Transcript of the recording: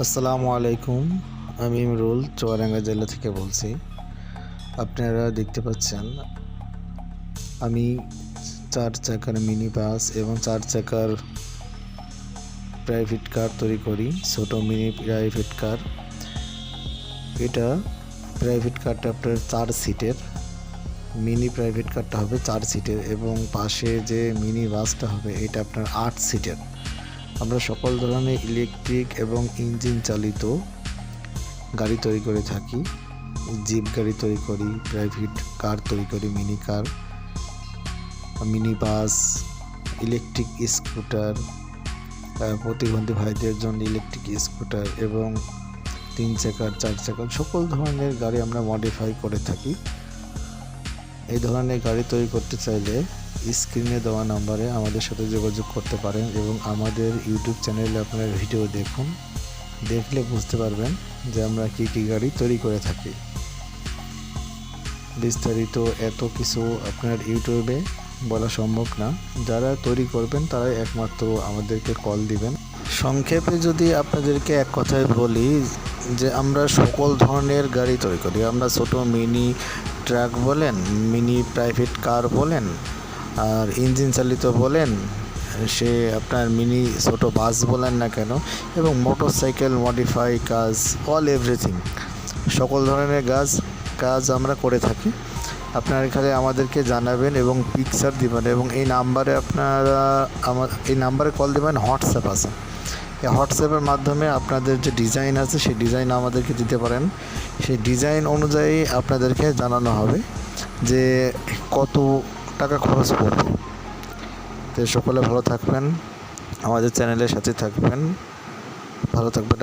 আসসালামু আলাইকুম। আমি ইমরুল চুয়াডাঙ্গা জেলা থেকে বলছি। আপনারা দেখতে পাচ্ছেন আমি 4 চাকার মিনি বাস এবং 4 চাকার প্রাইভেট কার তৈরি করি। ছোট মিনি প্রাইভেট কার। এটা প্রাইভেট কারটা আপনার 4 সিটের। মিনি প্রাইভেট কারটা হবে 4 সিটের এবং পাশে যে মিনি বাসটা হবে এটা আপনার 8 সিটের। আমরা সকল ধরনের ইলেকট্রিক এবং ইঞ্জিন চালিত গাড়ি তৈরি করে থাকি। জিপ গাড়ি তৈরি করি, প্রাইভেট কার তৈরি করি, মিনি কার, মিনি বাস, ইলেকট্রিক স্কুটার, প্রতিবন্ধী ভাইদের জন্য ইলেকট্রিক স্কুটার এবং 3 চাকার 4 চাকার সকল ধরনের গাড়ি আমরা মডিফাই করে থাকি। এই ধরনের গাড়ি তৈরি করতে চাইলে স্ক্রিনে দেওয়া নাম্বারে আমাদের সাথে যোগাযোগ করতে পারেন এবং আমাদের ইউটিউব চ্যানেলে আপনারা ভিডিও দেখুন। দেখলে বুঝতে পারবেন যে আমরা কী কী গাড়ি তৈরি করে থাকি। বিস্তারিত এত কিছু আপনার ইউটিউবে বলা সম্ভব না। যারা তৈরি করবেন তারাই একমাত্র আমাদেরকে কল দিবেন। সংক্ষেপে যদি আপনাদেরকে এক কথায় বলি যে আমরা সকল ধরনের গাড়ি তৈরি করি। আমরা ছোট মিনি ট্রাক বলেন, মিনি প্রাইভেট কার বলেন, আর ইঞ্জিন চালিত বলেন, সে আপনার মিনি ছোট বাস বলেন না কেন, এবং মোটরসাইকেল মডিফাই কাজ, অল এভরিথিং সকল ধরনের কাজ আমরা করে থাকি। আপনারা এখানে আমাদেরকে জানাবেন এবং পিকচার দিবেন এবং এই নাম্বারে আপনারা এই নাম্বারে কল দেবেন। হোয়াটসঅ্যাপ আছে, এই হোয়াটসঅ্যাপের মাধ্যমে আপনাদের যে ডিজাইন আছে সেই ডিজাইন আমাদেরকে দিতে পারেন। সেই ডিজাইন অনুযায়ী আপনাদেরকে জানানো হবে যে কত টাকা খরচ পড়বে। তো সকলে ভালো থাকবেন, আমাদের চ্যানেলের সাথে থাকবেন, ভালো থাকবেন।